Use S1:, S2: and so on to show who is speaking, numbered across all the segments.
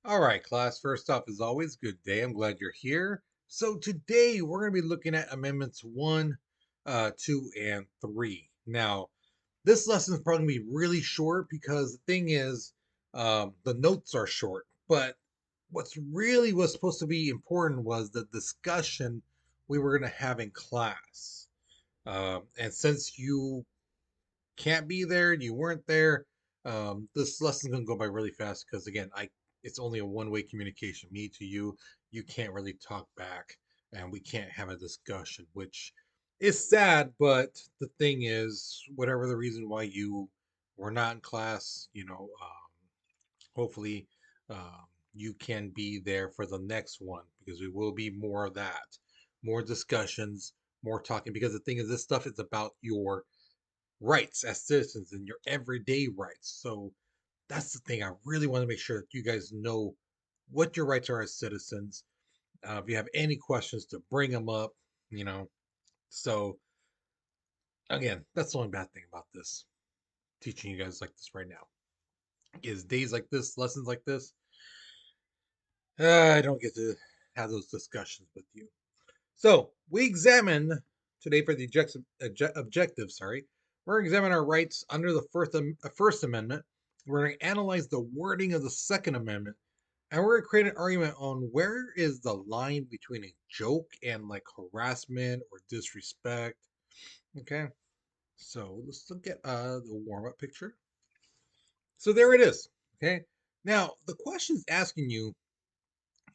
S1: All right, class. First off, as always, good day. I'm glad you're here. So today we're going to be looking at amendments one, 2, and 3. Now, this lesson is probably going to be really short because the thing is, the notes are short. But what's really was supposed to be important was the discussion we were going to have in class. And since you can't be there and you weren't there, this lesson's gonna go by really fast because again, I it's only a one-way communication, me to you. You can't really talk back, and we can't have a discussion, which is sad. But the thing is, whatever the reason why you were not in class, hopefully, um, you can be there for the next one because we will be more of that, more discussions, more talking. Because the thing is, this stuff is about your rights as citizens and your everyday rights. So that's the thing. I really want to make sure that you guys know what your rights are as citizens. If you have any questions, to bring them up, you know. So again, that's the only bad thing about this teaching you guys like this right now is days like this, lessons like this. I don't get to have those discussions with you. So we examine today for the objective. Sorry, we're going to examine our rights under the First Amendment. We're going to analyze the wording of the Second Amendment, and we're going to create an argument on where is the line between a joke and like harassment or disrespect. Okay, so let's look at the warm up picture. So there it is. Okay, now the question is asking you,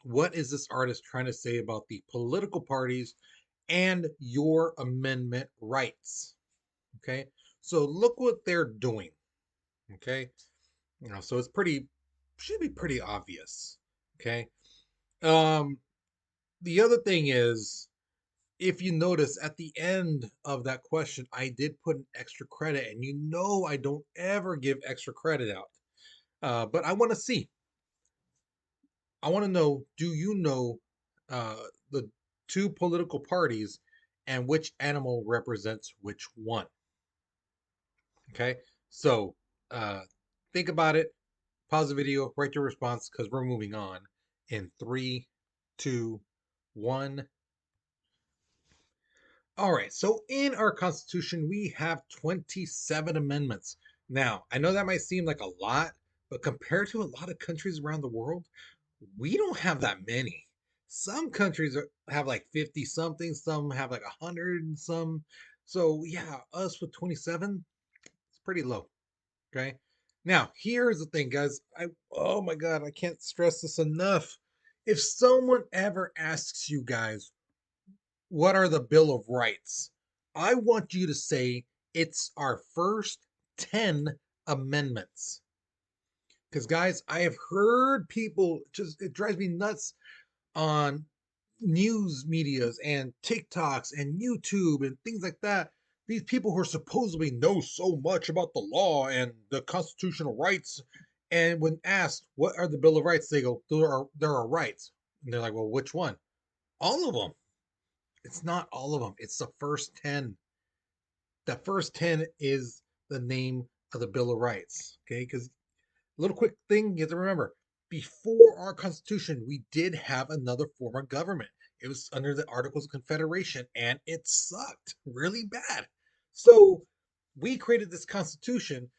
S1: what is this artist trying to say about the political parties and your amendment rights? Okay, so look what they're doing. Okay, so it's pretty, should be pretty obvious. Okay, um, the other thing is, if you notice at the end of that question, I did put an extra credit, and I don't ever give extra credit out. But I want to see, I want to know, do you know the two political parties and which animal represents which one? Okay, so uh, think about it, pause the video, write your response because we're moving on in three, two, one. All right, so in our Constitution, we have 27 amendments. Now, I know that might seem like a lot, but compared to a lot of countries around the world, we don't have that many. Some countries have like 50 something, some have like 100 and some. So, yeah, us with 27, it's pretty low. Okay. Now, here's the thing, guys. Oh my God, I can't stress this enough. If someone ever asks you guys, what are the Bill of Rights? I want you to say it's our first 10 amendments. Because, guys, I have heard people just, it drives me nuts on news medias and TikToks and YouTube and things like that. These people who are supposedly know so much about the law and the constitutional rights, and when asked what are the Bill of Rights, they go, there are rights, and they're like, well, which one? All of them. It's not all of them. It's the first 10. The first 10 is the name of the Bill of Rights. Okay, because little quick thing you have to remember, before our Constitution, we did have another form of government. It was under the Articles of Confederation, and it sucked really bad. So we created this Constitution.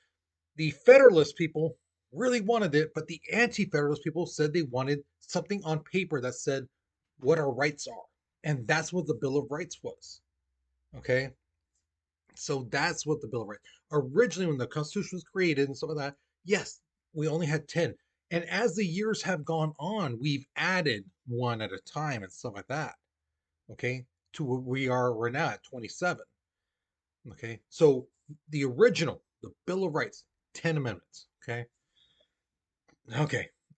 S1: The Federalist people really wanted it, but the anti Federalist people said they wanted something on paper that said what our rights are. And that's what the Bill of Rights was. Okay. So that's what the Bill of Rights originally, when the Constitution was created and stuff like that. Yes, we only had 10, and as the years have gone on, we've added one at a time and stuff like that. Okay, to where we're now at 27. Okay, so the original, the Bill of Rights, 10 amendments. Okay.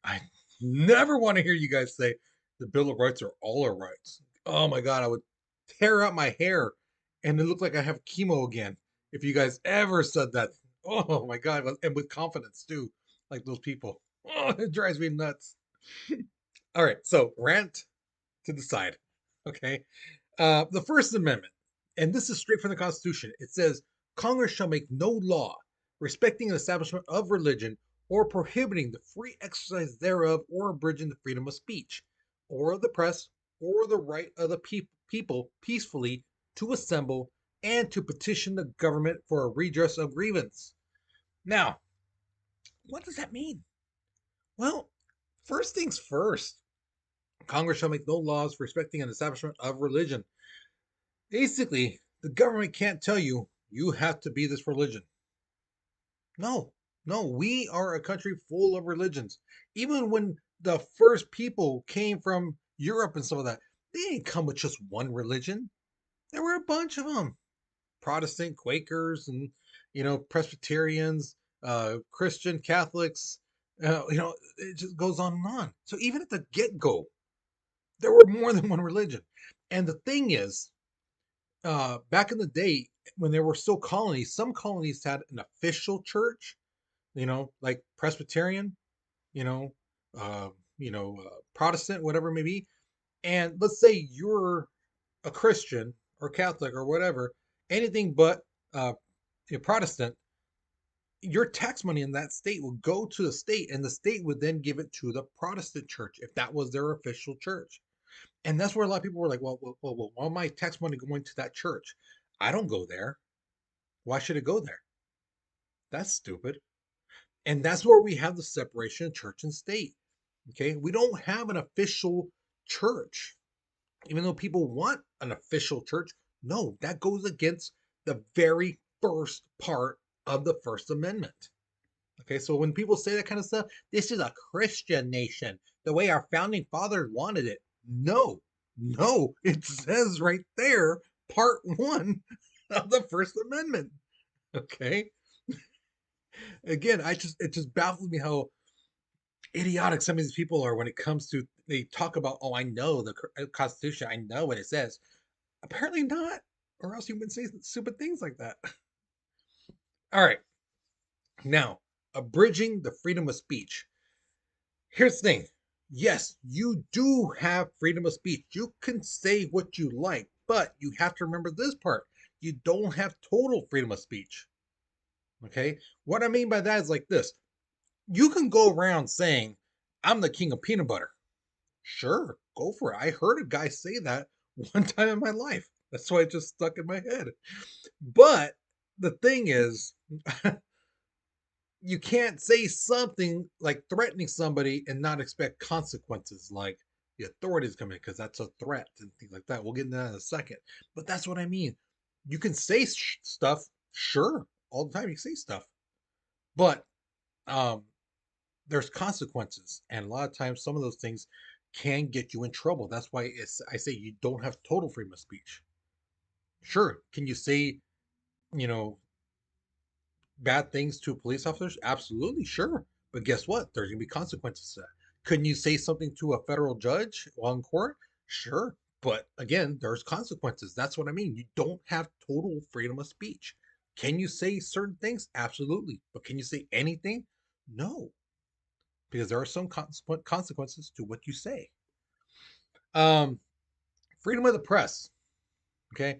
S1: I never want to hear you guys say the Bill of Rights are all our rights. Oh my God, I would tear out my hair and it looked like I have chemo again if you guys ever said that. Oh my God, and with confidence too, like those people. Oh, it drives me nuts. All right, so rant to the side. Okay. The First Amendment, and this is straight from the Constitution. It says Congress shall make no law respecting the establishment of religion or prohibiting the free exercise thereof, or abridging the freedom of speech, or of the press, or the right of the people peacefully to assemble and to petition the government for a redress of grievance. Now, what does that mean? Well, first things first, Congress shall make no laws respecting an establishment of religion. Basically, the government can't tell you you have to be this religion. No, no, we are a country full of religions. Even when the first people came from Europe and some of that, they didn't come with just one religion. There were a bunch of them. Protestant, Quakers, and Presbyterians, Christian, Catholics. It just goes on and on. So even at the get go, there were more than one religion. And the thing is, back in the day when there were still colonies, some colonies had an official church, like Presbyterian, you know, uh, Protestant, whatever it may be. And let's say you're a Christian or Catholic or whatever, anything but uh, a Protestant, your tax money in that state would go to the state, and the state would then give it to the Protestant church if that was their official church. And that's where a lot of people were like, well, why my tax money going to that church? I don't go there. Why should it go there? That's stupid. And that's where we have the separation of church and state. Okay. We don't have an official church, even though people want an official church. No, that goes against the very first part of the First Amendment. Okay. So when people say that kind of stuff, this is a Christian nation, the way our founding fathers wanted it. No, no, it says right there, part one of the First Amendment. Okay. Again, it just baffles me how idiotic some of these people are when it comes to they talk about, oh, I know the Constitution, I know what it says. Apparently not, or else you wouldn't say stupid things like that. All right, now abridging the freedom of speech. Here's the thing. Yes, you do have freedom of speech. You can say what you like, but you have to remember this part. You don't have total freedom of speech. Okay? What I mean by that is like this. You can go around saying, I'm the king of peanut butter. Sure, go for it. I heard a guy say that one time in my life. That's why it just stuck in my head. But the thing is, you can't say something like threatening somebody and not expect consequences like the authorities come in because that's a threat and things like that. We'll get into that in a second. But that's what I mean. You can say stuff, sure, all the time you can say stuff, but um, there's consequences, and a lot of times some of those things can get you in trouble. That's why I say you don't have total freedom of speech. Sure, can you say you know bad things to police officers? Absolutely, sure. But guess what? There's gonna be consequences to that. Couldn't you say something to a federal judge while in court? Sure. But again, there's consequences. That's what I mean. You don't have total freedom of speech. Can you say certain things? Absolutely. But can you say anything? No, because there are some consequences to what you say. Um, Freedom of the press. Okay.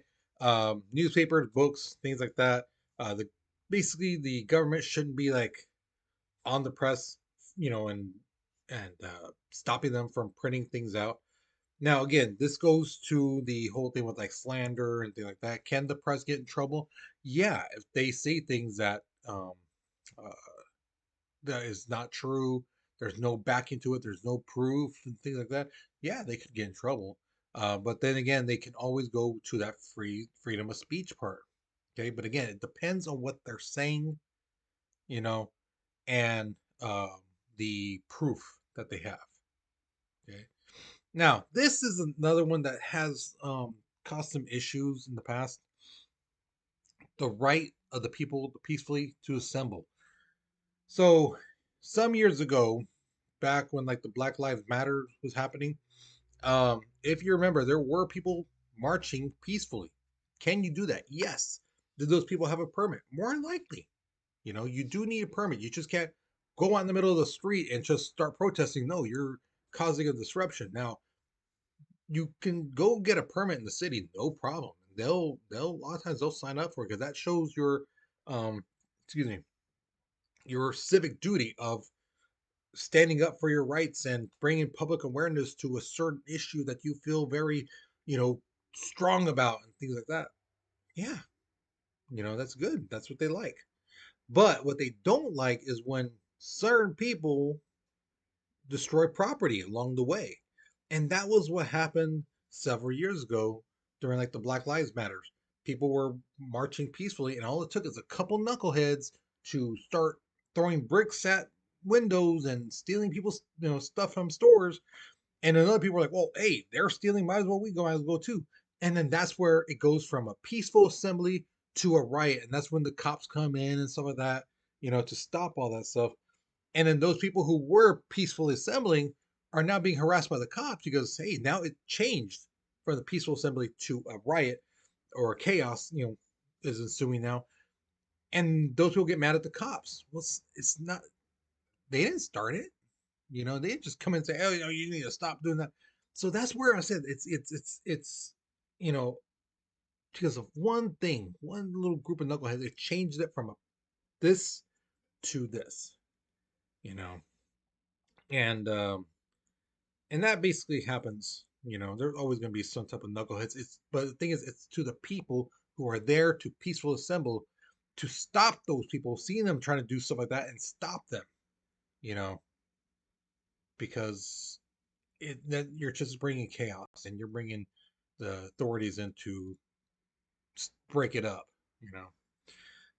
S1: Newspapers, books, things like that. The basically the government shouldn't be like on the press, and stopping them from printing things out. Now, again, this goes to the whole thing with like slander and things like that. Can the press get in trouble? Yeah, if they say things uh, that is not true, there's no backing to it, there's no proof and things like that. Yeah, they could get in trouble. But then again, they can always go to that freedom of speech part. Okay, but again, it depends on what they're saying, you know, and the proof that they have. Okay. Now, this is another one that has caused some issues in the past. The right of the people peacefully to assemble. So, some years ago, back when like the Black Lives Matter was happening, if you remember, there were people marching peacefully. Can you do that? Yes. Did those people have a permit? More than likely. You do need a permit. You just can't go out in the middle of the street and just start protesting. No, you're causing a disruption. Now, you can go get a permit in the city, no problem. They'll a lot of times they'll sign up for it because that shows your um excuse me, your civic duty of standing up for your rights and bringing public awareness to a certain issue that you feel very, you know, strong about and things like that. Yeah, that's good. That's what they like. But what they don't like is when certain people destroy property along the way. And that was what happened several years ago during like the Black Lives Matters. People were marching peacefully, and all it took is a couple knuckleheads to start throwing bricks at windows and stealing people's stuff from stores. And then other people were like, "Well, hey, they're stealing. Might as well go too." And then that's where it goes from a peaceful assembly to a riot, and that's when the cops come in and stuff like that, to stop all that stuff. And then those people who were peacefully assembling are now being harassed by the cops because, hey, now it changed from the peaceful assembly to a riot or a chaos, is ensuing now. And those people get mad at the cops. Well, it's not, they didn't start it. They just come and say, oh, you need to stop doing that. So that's where I said it's, you know, because of one thing, one little group of knuckleheads, it changed it from this to this, you know, and and that basically happens. There's always going to be some type of knuckleheads. But the thing is, it's to the people who are there to peaceful assemble to stop those people, seeing them trying to do stuff like that and stop them. You know, because then you're just bringing chaos and you're bringing the authorities in to break it up. You know,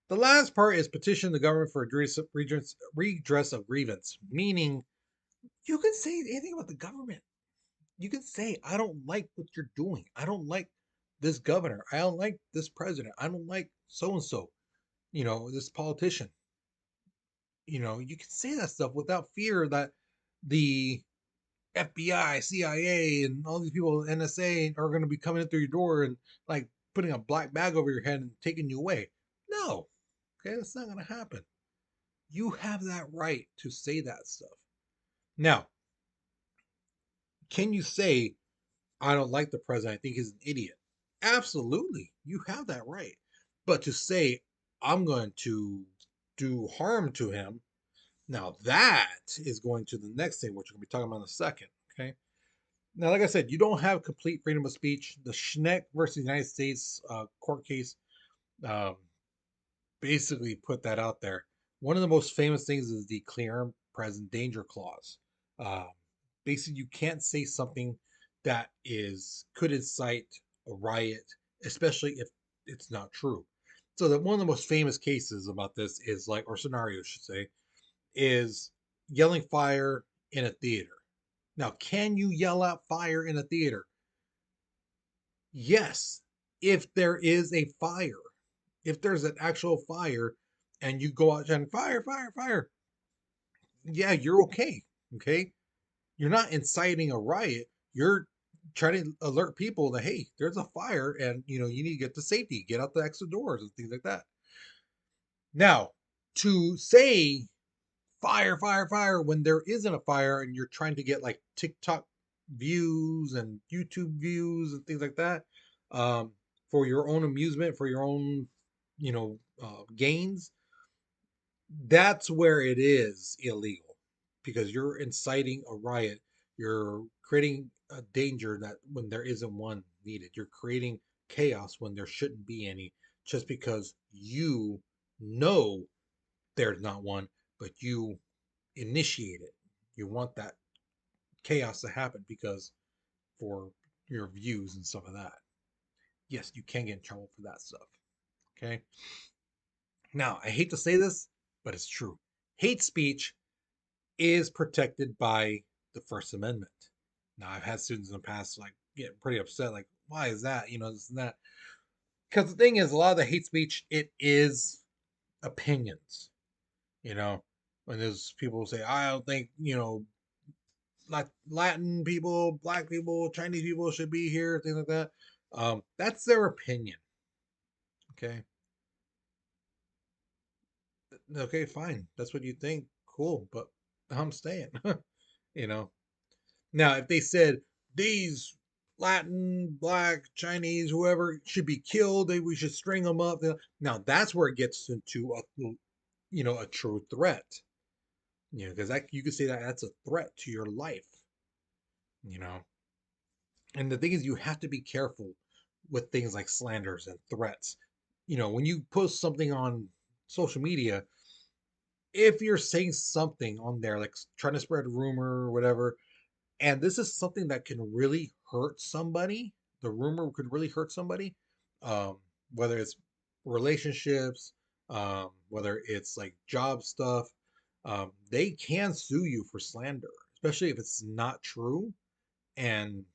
S1: the last part is petition the government for redress of grievance, meaning you can say anything about the government. You can say, I don't like what you're doing. I don't like this governor. I don't like this president. I don't like so and so, this politician. You can say that stuff without fear that the FBI, CIA, and all these people, NSA, are going to be coming in through your door and like putting a black bag over your head and taking you away. No, okay, that's not going to happen. You have that right to say that stuff. Now, can you say, I don't like the president, I think he's an idiot? Absolutely, you have that right. But to say, I'm going to do harm to him, now that is going to the next thing, which we're going to be talking about in a second. Okay. Now, like I said, you don't have complete freedom of speech. The Schneck versus United States court case um, basically put that out there. One of the most famous things is the clear and present danger clause. Uh, Basically, you can't say something that could incite a riot, especially if it's not true. So that one of the most famous cases about this is like, or scenarios, should say, is yelling fire in a theater. Now, can you yell out fire in a theater? Yes, if there is a fire. If there's an actual fire and you go out and fire, fire, fire, yeah, you're okay. Okay. You're not inciting a riot. You're trying to alert people that, hey, there's a fire and you need to get to safety, get out the exit doors and things like that. Now, to say fire, fire, fire when there isn't a fire and you're trying to get like TikTok views and YouTube views and things like that, um, for your own amusement, for your own, gains, that's where it is illegal because you're inciting a riot. You're creating a danger that when there isn't one needed. You're creating chaos when there shouldn't be any just because you know there's not one, but you initiate it. You want that chaos to happen because for your views and stuff of that. Yes, you can get in trouble for that stuff. Okay. Now, I hate to say this, but it's true. Hate speech is protected by the First Amendment. Now, I've had students in the past like get pretty upset, like, why is that? This and that. Because the thing is, a lot of the hate speech, it is opinions. You know, when there's people who say, I don't think, like Latin people, black people, Chinese people should be here, things like that. That's their opinion. Okay. Okay, fine. That's what you think. Cool, but I'm staying. you know. Now, if they said these Latin, black, Chinese, whoever should be killed, we should string them up. Now that's where it gets into a true threat. Because that you could say that that's a threat to your life. You know, and the thing is, you have to be careful with things like slanders and threats. When you post something on social media, if you're saying something on there, like trying to spread a rumor or whatever, and this is something that can really hurt somebody, the rumor could really hurt somebody, um, whether it's relationships, whether it's like job stuff, they can sue you for slander, especially if it's not true. And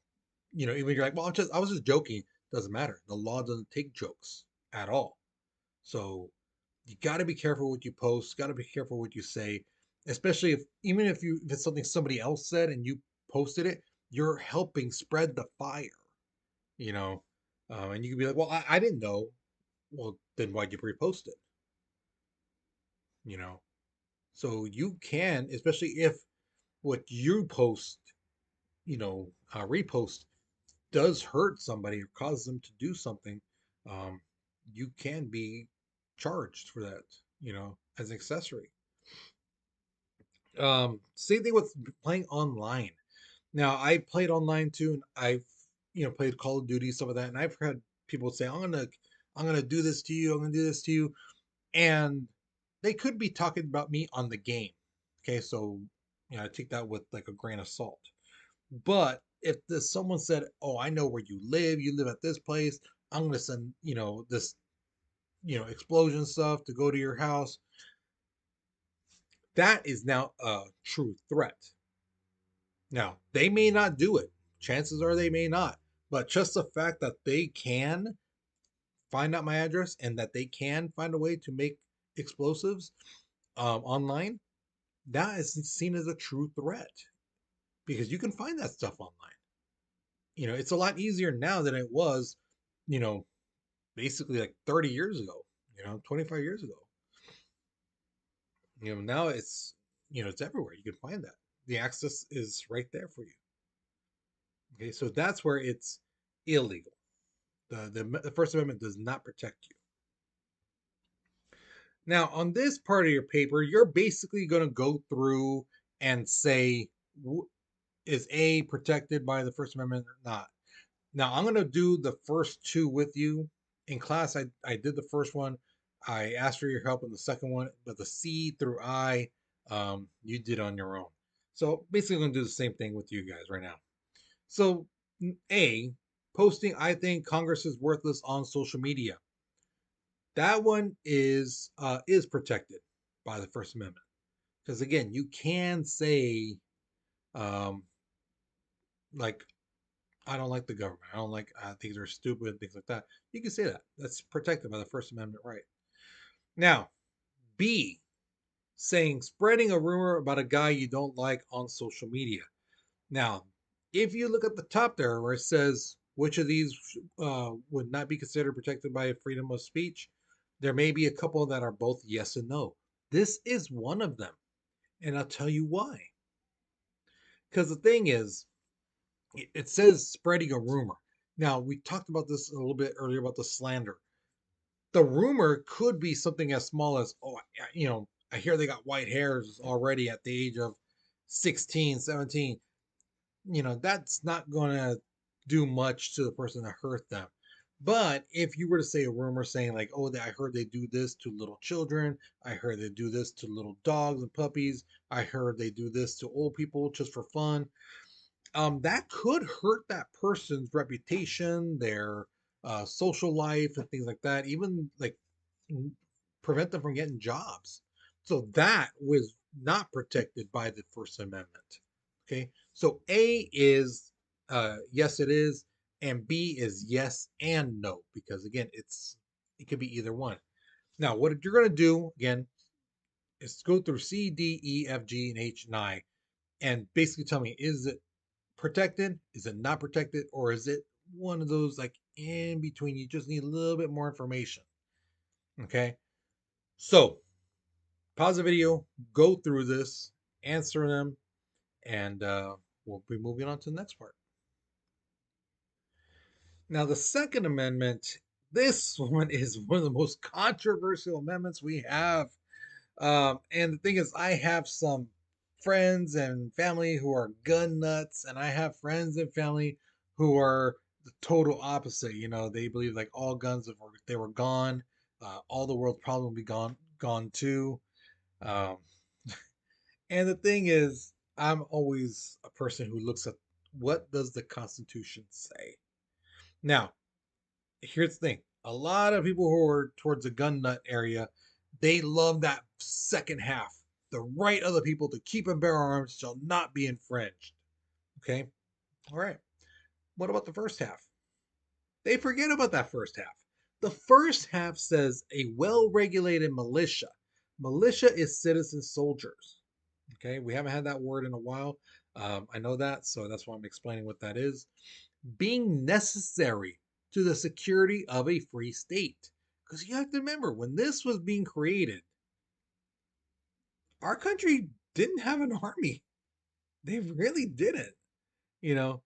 S1: even you're like, well, I was just joking. Doesn't matter. The law doesn't take jokes at all. So you got to be careful what you post. Got to be careful what you say, especially even if it's something somebody else said and you posted it, you're helping spread the fire. You know, and you can be like, well, I didn't know. Well, then why'd you repost it? You know, so you can, especially if what you post, repost does hurt somebody or cause them to do something, um, you can be charged for that, as an accessory. Same thing with playing online. Now, I played online too, and I've played Call of Duty, stuff like that, and I've had people say, I'm gonna do this to you, I'm gonna do this to you, and they could be talking about me on the game. Okay, so I take that with like a grain of salt. But if someone said, "Oh, I know where you live at this place. I'm gonna send this explosion stuff to go to your house," that is now a true threat. Now they may not do it. Chances are they may not. But just the fact that they can find out my address and that they can find a way to make explosives online, that is seen as a true threat because you can find that stuff online. It's a lot easier now than it was, you know, basically like 30 years ago, 25 years ago. Now it's everywhere. You can find that. The access is right there for you. Okay, so that's where it's illegal. The First Amendment does not protect you. Now, on this part of your paper, you're basically going to go through and say, is A protected by the First Amendment or not? Now, I'm going to do the first two with you. In class, I did the first one. I asked for your help in the second one, but the C through I, you did on your own. So basically, I'm going to do the same thing with you guys right now. So, A, posting, I think Congress is worthless on social media. That one is protected by the First Amendment because again, you can say, um, like, I don't like the government. I don't like things are stupid, things like that. You can say that. That's protected by the First Amendment right. Now, B, saying spreading a rumor about a guy you don't like on social media. Now, if you look at the top there where it says which of these would not be considered protected by freedom of speech, there may be a couple that are both yes and no. This is one of them, and I'll tell you why. Because the thing is, it says spreading a rumor. Now, we talked about this a little bit earlier about the slander. The rumor could be something as small as, oh, I hear they got white hairs already at the age of 16, 17. That's not going to do much to the person that hurt them. But if you were to say a rumor saying, like, oh, I heard they do this to little children, I heard they do this to little dogs and puppies, I heard they do this to old people just for fun, that could hurt that person's reputation, their social life, and things like that. Even like prevent them from getting jobs. So that was not protected by the First Amendment. Okay, so A is yes, it is, and B is yes and no because again, it could be either one. Now, what you're going to do again is go through C, D, E, F, G, and H, and I, and basically tell me, is it protected? Is it not protected? Or is it one of those like in between? You just need a little bit more information. Okay. So pause the video, go through this, answer them, and we'll be moving on to the next part. Now, the Second Amendment, this one is one of the most controversial amendments we have. And the thing is, I have some friends and family who are gun nuts, and I have friends and family who are the total opposite. They believe like all guns, if they were gone, all the world's probably would be gone too. Um, and the thing is, I'm always a person who looks at what does the Constitution say. Now, here's the thing: a lot of people who are towards the gun nut area, they love that second half. The right of the people to keep and bear arms shall not be infringed. Okay, all right. What about the first half? They forget about that first half. The first half says a well-regulated militia. Militia is citizen soldiers. Okay, we haven't had that word in a while. I know that, so that's why I'm explaining what that is. Being necessary to the security of a free state. Because you have to remember, when this was being created, our country didn't have an army. They really didn't, you know.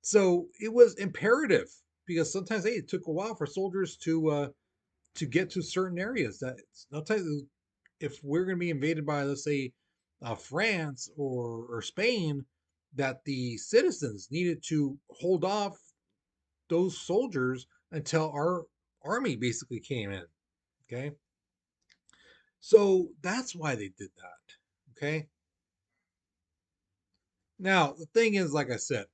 S1: So it was imperative because sometimes hey, it took a while for soldiers to get to certain areas. That sometimes if we're going to be invaded by, let's say, France or Spain, that the citizens needed to hold off those soldiers until our army basically came in. Okay. So that's why they did that. Okay. Now, the thing is, like I said,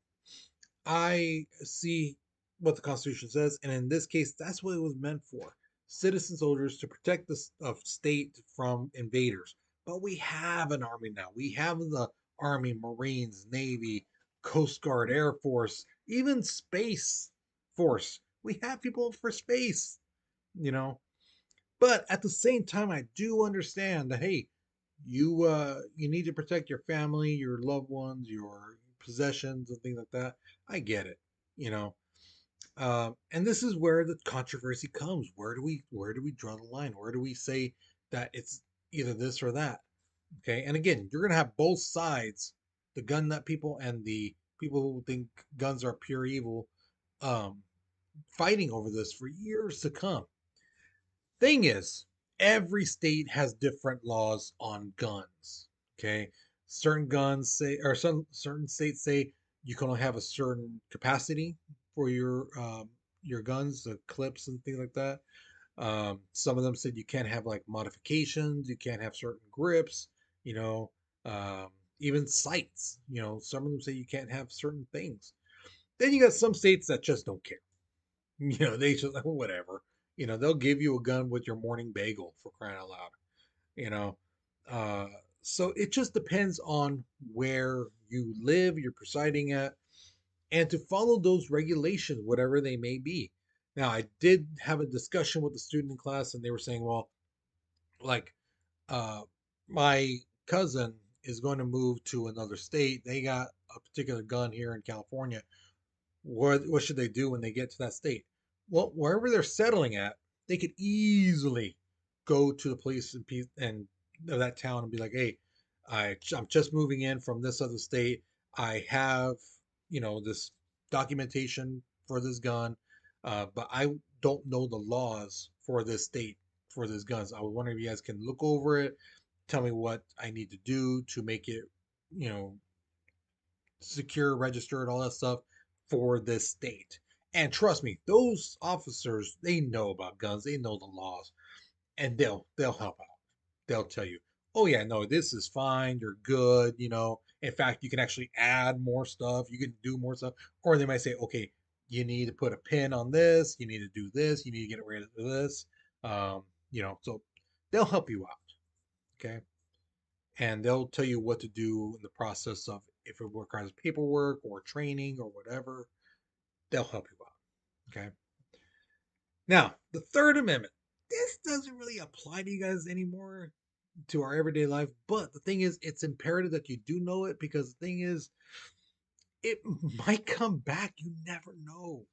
S1: I see what the Constitution says, and in this case, that's what it was meant for: citizen soldiers to protect the state from invaders. But we have an army now. We have the Army, Marines, Navy, Coast Guard, Air Force, even Space Force. We have people for space, you know. But at the same time, I do understand that hey, you need to protect your family, your loved ones, your possessions, and things like that. I get it, you know. And this is where the controversy comes. Where do we draw the line? Where do we say that it's either this or that? Okay, and again, you're gonna have both sides, the gun nut people and the people who think guns are pure evil, um, fighting over this for years to come. Thing is, every state has different laws on guns. Okay, certain guns say, or some certain states say you can only have a certain capacity for your guns, the clips and things like that. Some of them said you can't have like modifications, you can't have certain grips, you know, um, even sights. Some of them say you can't have certain things. Then you got some states that just don't care. They just like whatever. They'll give you a gun with your morning bagel for crying out loud. You know, uh, so it just depends on where you live, you're presiding at, and to follow those regulations, whatever they may be. Now, I did have a discussion with the student in class, and they were saying, well, like, uh, my cousin is going to move to another state. They got a particular gun here in California. What should they do when they get to that state? Well, wherever they're settling at, they could easily go to the police and of that town and be like, "Hey, I'm just moving in from this other state. I have this documentation for this gun, but I don't know the laws for this state for this guns. I was wondering if you guys can look over it, tell me what I need to do to make it, you know, secure, registered, all that stuff for this state." And trust me, those officers, they know about guns, they know the laws, and they'll help out. They'll tell you, "Oh yeah, no, this is fine. You're good. In fact, you can actually add more stuff. You can do more stuff." Or they might say, "Okay, you need to put a pin on this. You need to do this. You need to get rid of this." So they'll help you out. Okay, and they'll tell you what to do in the process of if it requires paperwork or training or whatever. They'll help you out. Okay. Now, the Third Amendment. This doesn't really apply to you guys anymore to our everyday life, but the thing is, it's imperative that you do know it because the thing is, it might come back. You never know.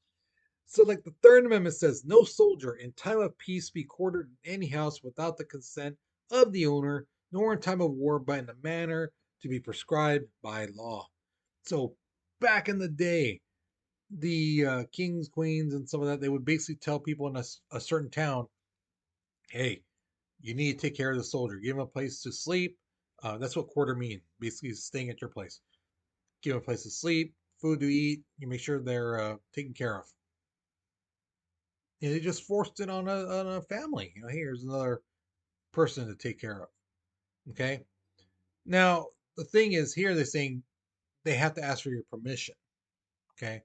S1: So, like the Third Amendment says, no soldier in time of peace be quartered in any house without the consent of the owner, nor in time of war, but in a manner to be prescribed by law. So, back in the day, the kings, queens, and some of that, they would basically tell people in a certain town, hey, You need to take care of the soldier. Give him a place to sleep. That's what quarter mean. Basically, staying at your place. Give them a place to sleep, food to eat. You make sure they're taken care of. And they just forced it on a family. You know, here's another person to take care of. Okay. Now the thing is, here they're saying they have to ask for your permission. Okay.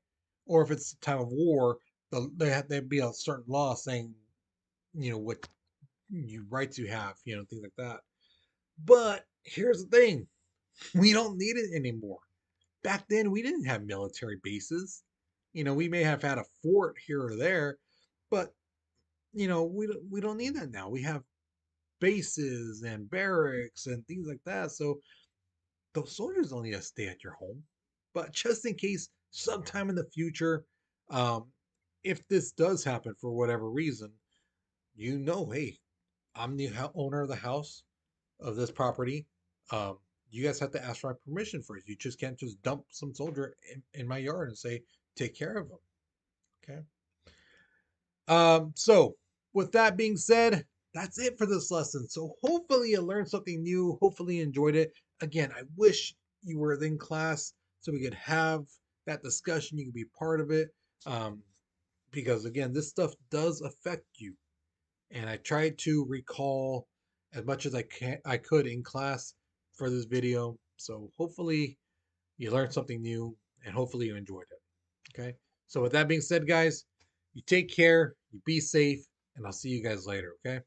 S1: Or if it's a time of war, there'd be a certain law saying, what you rights you have, things like that. But here's the thing: we don't need it anymore. Back then, we didn't have military bases. We may have had a fort here or there, but we don't need that now. We have bases and barracks and things like that. So those soldiers don't need to stay at your home. But just in case, sometime in the future, um, if this does happen for whatever reason, hey, I'm the owner of the house of this property. Um, you guys have to ask for my permission first. You just can't just dump some soldier in my yard and say, take care of him. Okay. So with that being said, that's it for this lesson. So hopefully you learned something new. Hopefully you enjoyed it. Again, I wish you were in class so we could have that discussion. You could be part of it. Um, because again, this stuff does affect you. And I tried to recall as much as I could in class for this video. So hopefully you learned something new and hopefully you enjoyed it. Okay. So with that being said, guys, you take care, you be safe, and I'll see you guys later. Okay.